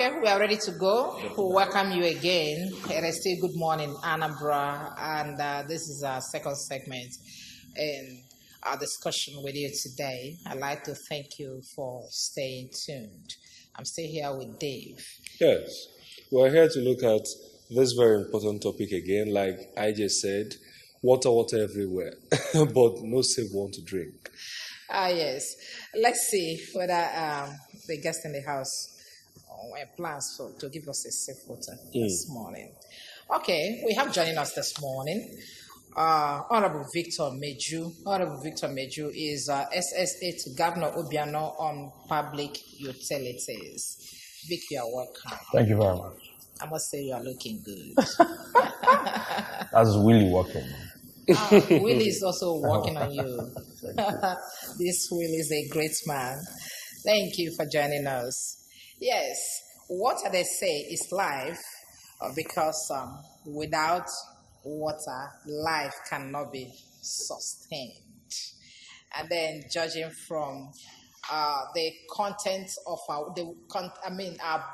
Okay, we are ready to go. We welcome you again. It is still good morning, Anambra, and this is our second segment in our discussion with you today. I'd like to thank you for staying tuned. I'm still here with Dave. Yes, we're here to look at this very important topic again. Like I just said, water everywhere, but no safe one to drink. Yes. Let's see whether the guest in the house plans to give us a safe water this morning. Okay, we have joining us this morning Honorable Victor Meju. Honorable Victor Meju is SSA to Governor Obiano on public utilities. Vic, you are welcome. Thank you very much. I must say you are looking good. That's Willie working. Willie is also working on you. This Willie is a great man. Thank you for joining us. Yes, what they say is life because without water, life cannot be sustained. And then judging from the content of our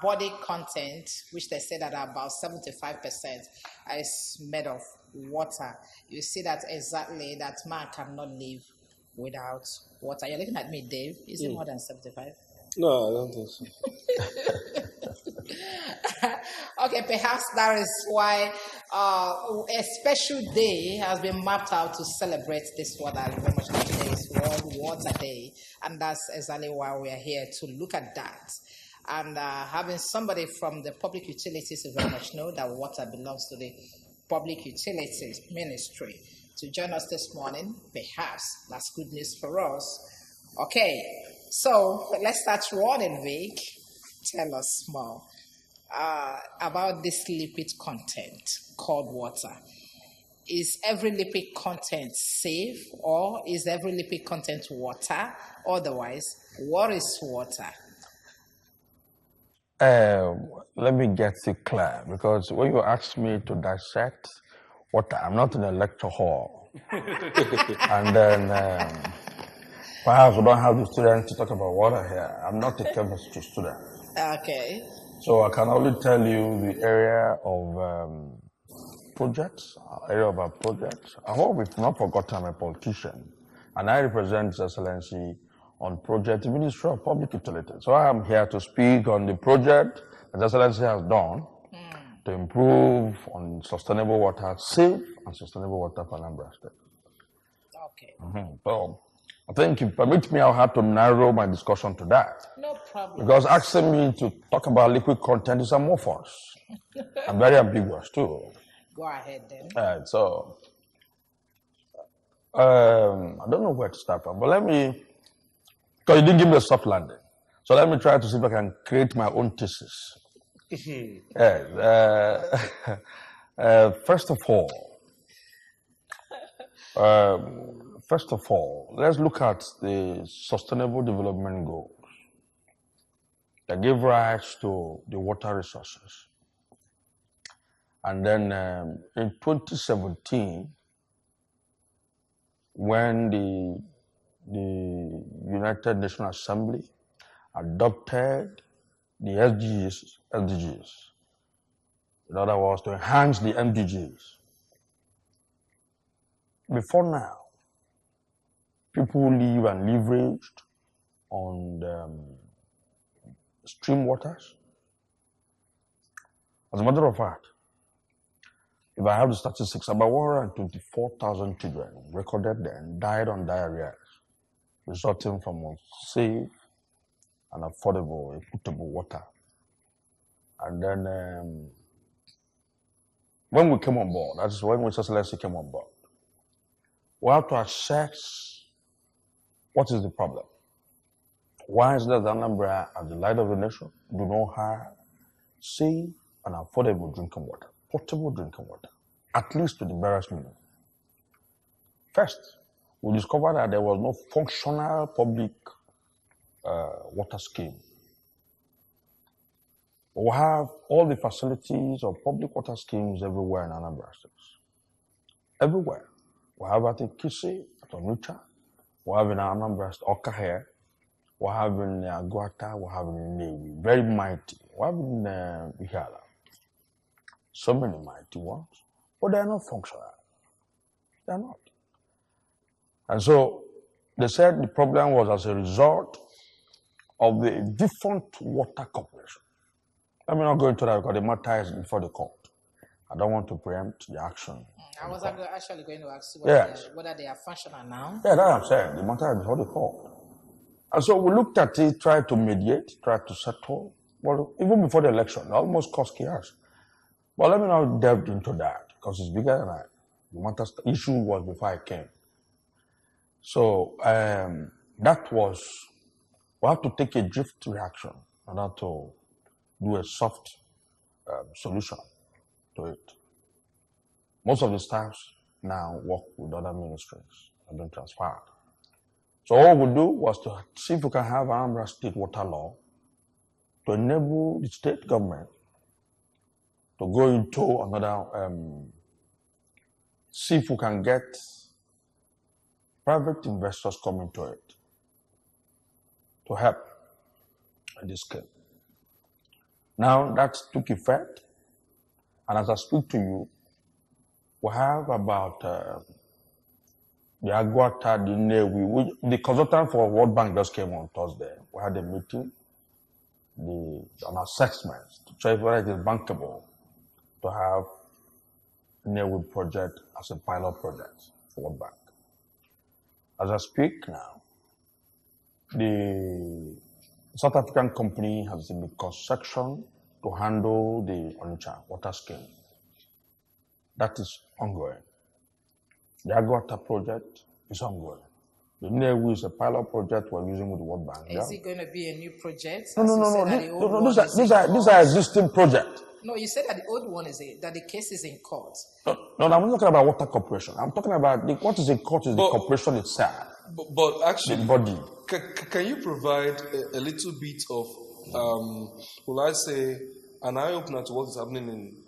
body content, which they say that about 75% is made of water. You see that exactly that man cannot live without water. You're looking at me, Dave. Is it more than 75? No, I don't think so. Okay, perhaps that is why a special day has been mapped out to celebrate this water. Very much today is World Water Day, and that's exactly why we are here to look at that. And having somebody from the public utilities, very much know that water belongs to the Public Utilities Ministry to join us this morning. Perhaps that's good news for us. Okay, so let's start running, Vic. Tell us more about this lipid content called water. Is every lipid content safe, or is every lipid content water? Otherwise, what is water? Let me get it clear, because when you ask me to dissect water, I'm not in a lecture hall. And then perhaps we don't have the students to talk about water here. I'm not a chemistry student. Okay. So I can only tell you the area of projects, area of our projects. I hope we've not forgotten I'm a politician, and I represent His Excellency on project the Ministry of Public Utilities. So I am here to speak on the project that His Excellency has done to improve on sustainable water, safe and sustainable water for Anambra State. Okay. So I think if you permit me, I'll have to narrow my discussion to that. No problem. Because asking me to talk about liquid content is amorphous and very ambiguous too. Go ahead then. All right, so I don't know where to start from, but let me, because you didn't give me a soft landing. So let me try to see if I can create my own thesis. First of all, let's look at the Sustainable Development Goals that give rise to the water resources. And then in 2017, when the United Nations Assembly adopted the SDGs, in other words, to enhance the MDGs. Before now, people live and leveraged on stream waters. As a matter of fact, if I have the statistics, about 124,000 children recorded then died on diarrhea, resulting from unsafe and affordable, potable water. And then when we came on board, that's when His Excellency came on board, we have to assess what is the problem. Why is it that Anambra, as the light of the nation, do not have safe and affordable drinking water, potable drinking water, at least to the barest minimum? First, we discovered that there was no functional public water scheme. We have all the facilities of public water schemes everywhere in Anambra State. Everywhere. We have at Kisi, at Onitsha, we have in Anambra State, Oka here, we're having Aguata, we're having Navy, very mighty. We're having Bihala, so many mighty ones, but they're not functional. They're not. And so they said the problem was as a result of the defunct water corporation. Let me not go into that because the matter is before the court. I don't want to preempt the action. I was actually going to ask you whether they are functional now. Yeah, that's what I'm saying. The matter is before the court. And so we looked at it, tried to mediate, tried to settle. Well, even before the election, it almost caused chaos. But let me not delve into that because it's bigger than that. The matter issue was before I came. So that was, we have to take a drift reaction in order to do a soft solution to it. Most of the staffs now work with other ministries and been transferred. So all we do was to see if we can have Anambra state water law to enable the state government to go into another, see if we can get private investors coming to it to help in this case. Now that took effect, and as I speak to you, we have about the Aguata, the Newi, the consultant for World Bank just came on Thursday. We had a meeting, on assessments to check whether it is bankable to have Newi project as a pilot project for World Bank. As I speak now, the South African company has been construction to handle the Onitsha water scheme. That is ongoing. The Aguata project is ongoing. The Newi is a pilot project we're using with the World Bank. Is it going to be a new project? No. These are existing projects. No, you said that the old one that the case is in court. No, I'm not talking about water corporation. I'm talking about what is in court is the corporation itself. But actually, the body. Can you provide a little bit of, will I say, an eye-opener to what is happening in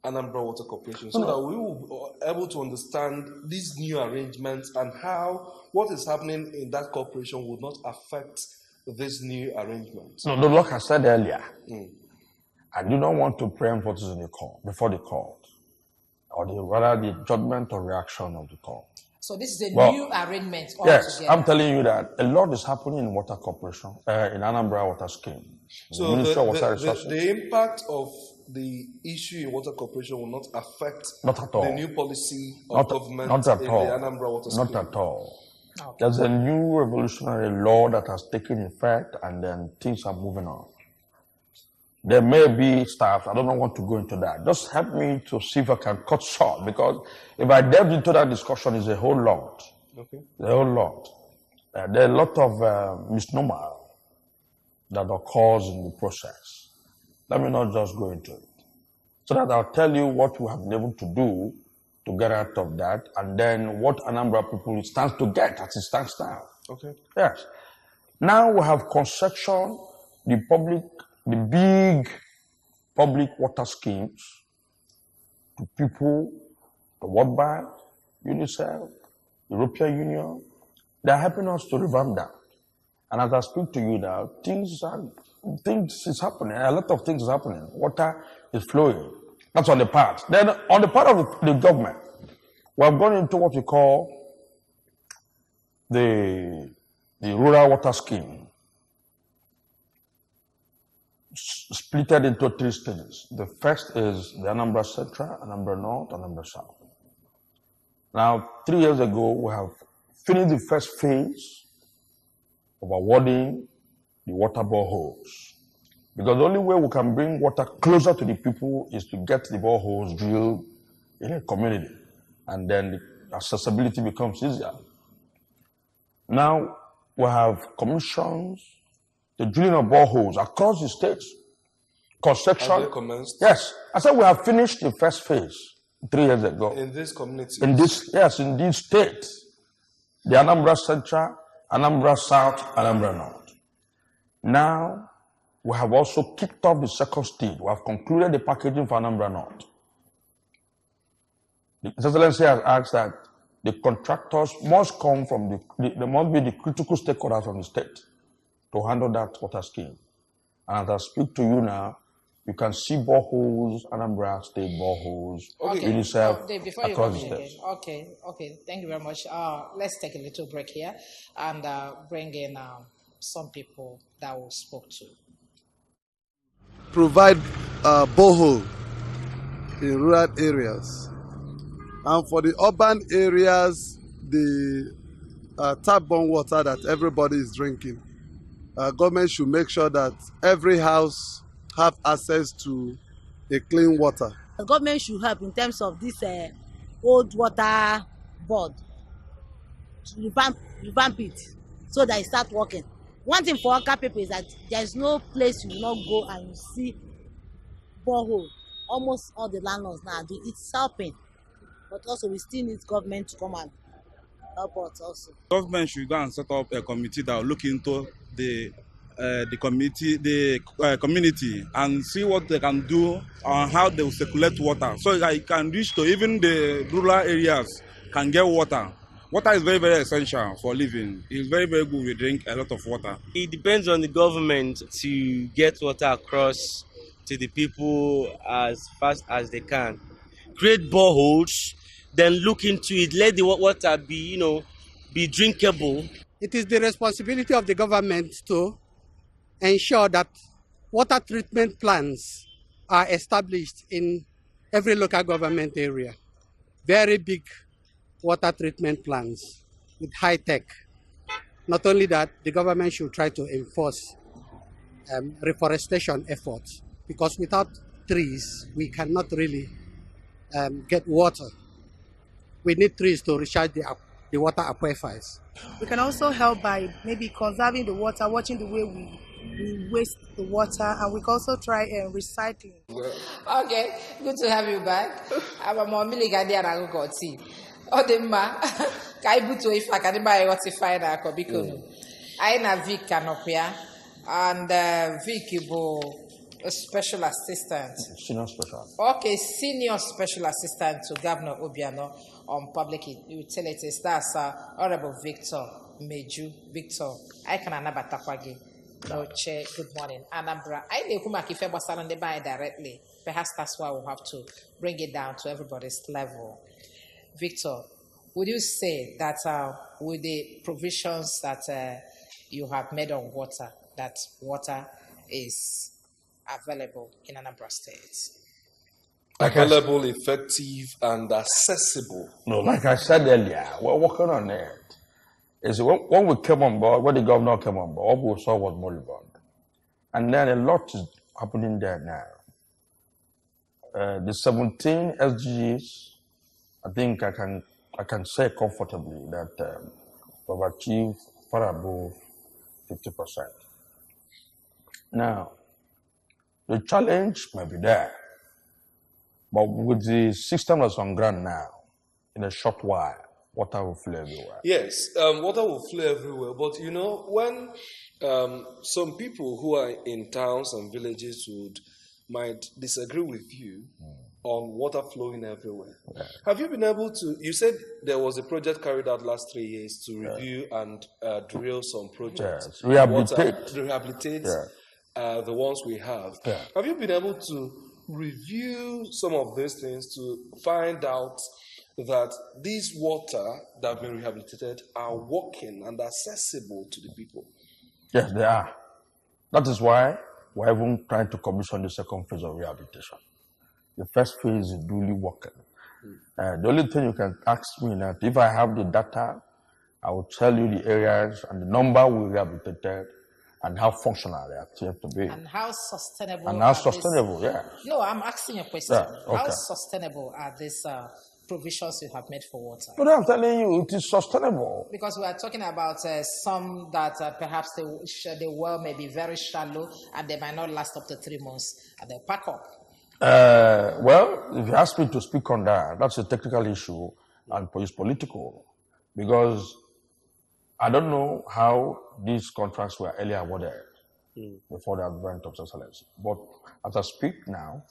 Anambra Water Corporation so that we will be able to understand these new arrangements and how what is happening in that corporation would not affect this new arrangement? No, like I said earlier, I do not want to preempt what is in the court, before the court, or rather the judgment or reaction of the court. So this is a new arrangement altogether. Yes, I'm telling you that a lot is happening in water corporation, in Anambra Water Scheme. So the impact of the issue in water corporation will not affect the new policy of government in the Anambra Water Scheme? Not at all. Okay. There's a new revolutionary law that has taken effect and then things are moving on. There may be staff, I don't want to go into that. Just help me to see if I can cut short, because if I delve into that discussion, it's a whole lot. Okay. A whole lot. There are a lot of misnomer that occurs in the process. Let me not just go into it. So that I'll tell you what we have been able to do to get out of that, and then what Anambra people stands to get as it stands now. Okay. Yes. Now we have construction, the big public water schemes to people, the World Bank, UNICEF, European Union. They're helping us to revamp that. And as I speak to you now, things is happening. A lot of things is happening. Water is flowing. That's on the part. Then on the part of the government, we have gone into what we call the rural water scheme, splitted into 3 stages. The first is the Anambra Central, Anambra North, Anambra South. Now, 3 years ago, we have finished the first phase of awarding the water boreholes. Because the only way we can bring water closer to the people is to get the boreholes drilled in a community. And then the accessibility becomes easier. Now, we have commissions, the drilling of boreholes across the states. Construction. Have they commenced? Yes. I said we have finished the first phase 3 years ago. In this community? In these states. The Anambra Central, Anambra South, Anambra North. Now, we have also kicked off the second stage. We have concluded the packaging for Anambra North. The Excellency has asked that the contractors must come from they must be the critical stakeholders from the state to handle that water scheme. And as I speak to you now, you can see boreholes, Anambra State boreholes, UNICEF, before you across come the in states. Okay, thank you very much. Let's take a little break here and bring in some people that we spoke to. Provide borehole in rural areas, and for the urban areas, the tap-borne water that everybody is drinking. Government should make sure that every house have access to a clean water. The government should help in terms of this old water board to revamp it so that it start working. One thing for Oka people is that there is no place you will not go and you see borehole. Almost all the landlords now do. It's helping, but also we still need government to come and help us also. Government should go and set up a committee that will look into the community and see what they can do on how they will circulate water so that it can reach to even the rural areas can get water. Water is very, very essential for living. It's very, very good. We drink a lot of water. It depends on the government to get water across to the people as fast as they can. Create boreholes, then look into it. Let the water be, be drinkable. It is the responsibility of the government to ensure that water treatment plants are established in every local government area. Very big water treatment plants with high tech. Not only that, the government should try to enforce reforestation efforts, because without trees, we cannot really get water. We need trees to recharge the water aquifers. We can also help by maybe conserving the water, watching the way we waste the water, and we can also try recycling. Okay, good to have you back. I'm a mommy gadi and go tea. Odema, kaibuto if I can buy what if I na kobiko. I na Vic Canopia and Vic Ibo, a special assistant. Senior special. Okay, senior special assistant to Governor Obiano on public utilities. That's Honorable Victor Meju. Victor, I can anabatakwagi. No, Chair, good morning. Anambra, I know whom I can buy directly. Perhaps that's why we'll have to bring it down to everybody's level. Victor, would you say that with the provisions that you have made on water, that water is available in Anambra State? Available, effective, and accessible. No, like I said earlier, we're working on it. Is when we came on board, when the governor came on board, all we saw was moribund. And then a lot is happening there now. The 17 SGs, I think I can say comfortably that we've achieved far above 50%. Now, the challenge may be there, but with the system that's on ground now, in a short while, water will flow everywhere. Yes, water will flow everywhere. But when some people who are in towns and villages might disagree with you on water flowing everywhere. Yeah. Have you been able to? You said there was a project carried out last 3 years to review and drill some projects. Yes. Rehabilitate the ones we have. Yeah. Have you been able to review some of these things to find out that these water that have been rehabilitated are working and accessible to the people? Yes, they are. That is why we're even trying to commission the second phase of rehabilitation. The first phase is duly working. The only thing you can ask me now, if I have the data, I will tell you the areas and the number we rehabilitated and how functional they appear to be. And how sustainable. Yeah. No, I'm asking a question. Yeah, okay. How sustainable are these provisions you have made for water? But I'm telling you, it is sustainable. Because we are talking about some that perhaps the well may be very shallow and they might not last up to 3 months and they'll pack up. Well, if you ask me to speak on that, that's a technical issue and it's political. Because I don't know how these contracts were earlier awarded before the advent of excellence. But as I speak now,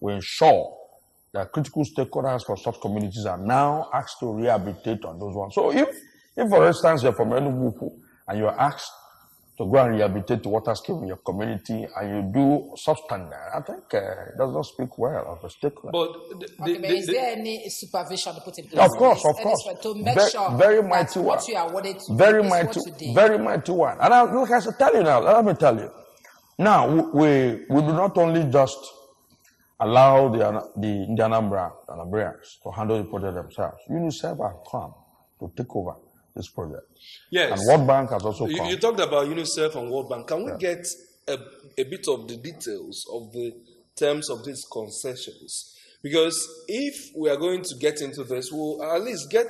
we ensure that critical stakeholders for such communities are now asked to rehabilitate on those ones. So if for instance, you're from Enugu and you're asked to go and rehabilitate the water scheme in your community and you do substandard, I think it does not speak well of the stakeholder. But Okay, but is there any supervision to put in place? Of course, of Any course. to make sure Very mighty that one. what you are awarded to Very do is mighty, what you did? very mighty one. And I, look, I should tell you now, let me tell you. Now, we do not only just allow the Anambrians to handle the project themselves. UNICEF has come to take over this project. yes, And World Bank has also you, come. you talked about UNICEF and World Bank. Can we get a bit of the details of the terms of these concessions? Because if we are going to get into this, we'll at least get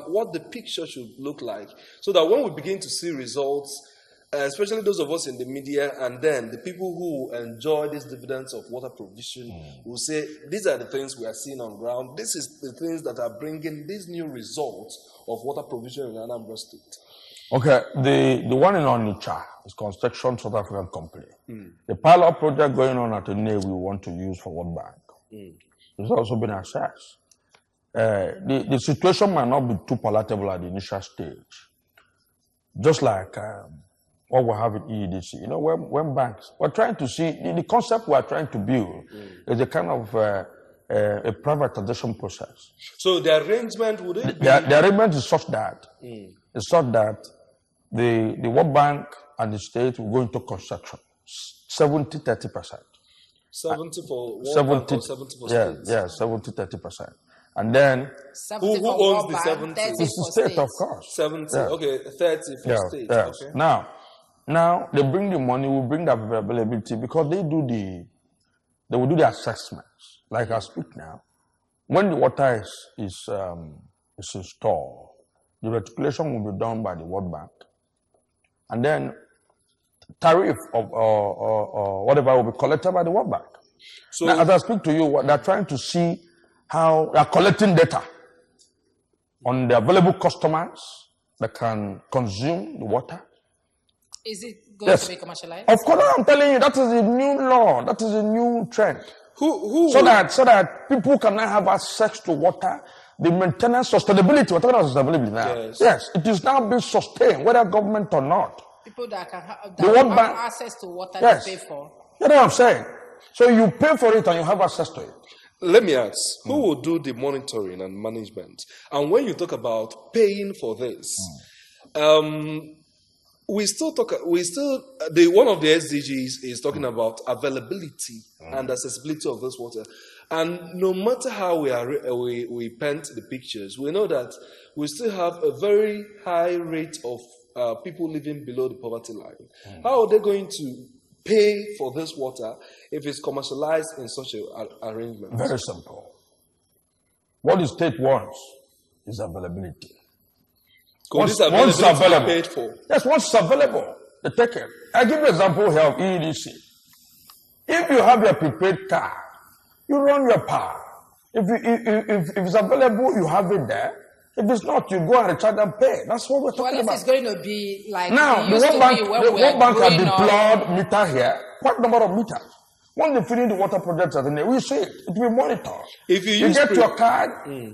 what the picture should look like, so that when we begin to see results, especially those of us in the media, and then the people who enjoy these dividends of water provision will say, these are the things we are seeing on ground. This is the things that are bringing these new results of water provision in Anambra State. Okay, the one in Onitsha is Construction South African Company. The pilot project going on at the we want to use for World Bank. It's also been assessed. The situation might not be too palatable at the initial stage. Just like what we have in EEDC. You know, when banks, we're trying to see, the concept we're trying to build is a kind of a privatization process. So the arrangement would it be? The arrangement is such that, the World Bank and the state will go into construction, 70-30%. 70 for World Bank or 70 for state? Yeah, 70-30%. And then, who owns the 70? it's the state, of course. 70, Yeah. okay, 30 for state. Yes. Okay. Now they bring the money, we bring the availability because they will do the assessments. Like I speak now, when the water is installed, the reticulation will be done by the World Bank, and then tariff or whatever will be collected by the World Bank. So now, as I speak to you, they're trying to see how they're collecting data on the available customers that can consume the water. Is it going to be commercialized? Of course, I'm telling you, that is a new law. That is a new trend. So that people can now have access to water, the maintenance, sustainability. We're talking about sustainability now. Yes, it is now being sustained, whether government or not. People that can have access to water, yes, they pay for. You know what I'm saying? So you pay for it and you have access to it. Let me ask, who will do the monitoring and management? And when you talk about paying for this, one of the SDGs is talking about availability and accessibility of this water. And no matter how we paint the pictures, we know that we still have a very high rate of people living below the poverty line. How are they going to pay for this water if it's commercialized in such an arrangement? Very simple. What the state wants is availability. Once it's available, paid for. Yes, once it's available, they take it. I give you an example here of EEDC. If you have your prepaid card, you run your power. If it's available, you have it there. If it's not, you go and recharge and pay. That's what we're talking about. Well, if it's going to be like now, the World Bank have deployed meter here, quite a number of meters. When they finish the water projects, we see it. It will be monitored. If you get your card,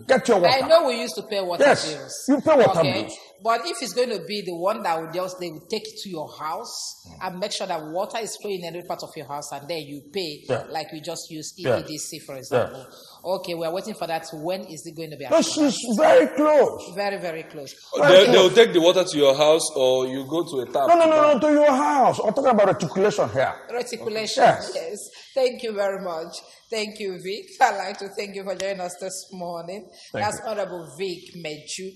get your water. I know we used to pay water bills. Yes, you pay water bills. But if it's going to be the one that they will take it to your house and make sure that water is flowing in every part of your house, and then you pay, like we just use EEDC, for example. Okay, we're waiting for that. When is it going to be? This is very close. Very, very close. They'll take the water to your house, or you go to a tap. No, to your house. I'm talking about reticulation here. Reticulation, yes. Thank you very much. Thank you, Vic. I'd like to thank you for joining us this morning. That's Honorable Vic Meju,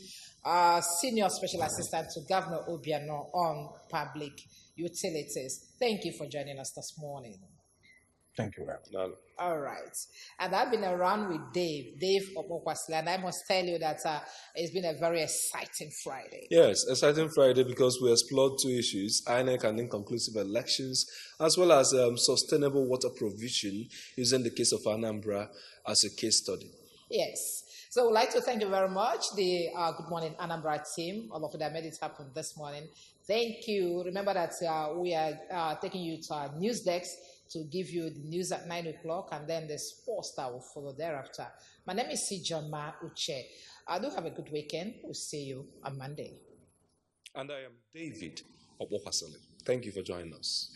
Senior Special Assistant to Governor Obiano on Public Utilities. Thank you for joining us this morning. Thank you, Rab. All right. And I've been around with Dave Opokwasile, and I must tell you that it's been a very exciting Friday. Yes, exciting Friday because we explored two issues, INEC and inconclusive elections, as well as sustainable water provision, using the case of Anambra as a case study. Yes. So we'd like to thank you very much, the Good Morning Anambra team, all of you that made it happen this morning. Thank you. Remember that we are taking you to our news desk to give you the news at 9 o'clock, and then the sports that will follow thereafter. My name is C. John Ma Uche. Do have a good weekend. We'll see you on Monday. And I am David Opokwasile. Thank you for joining us.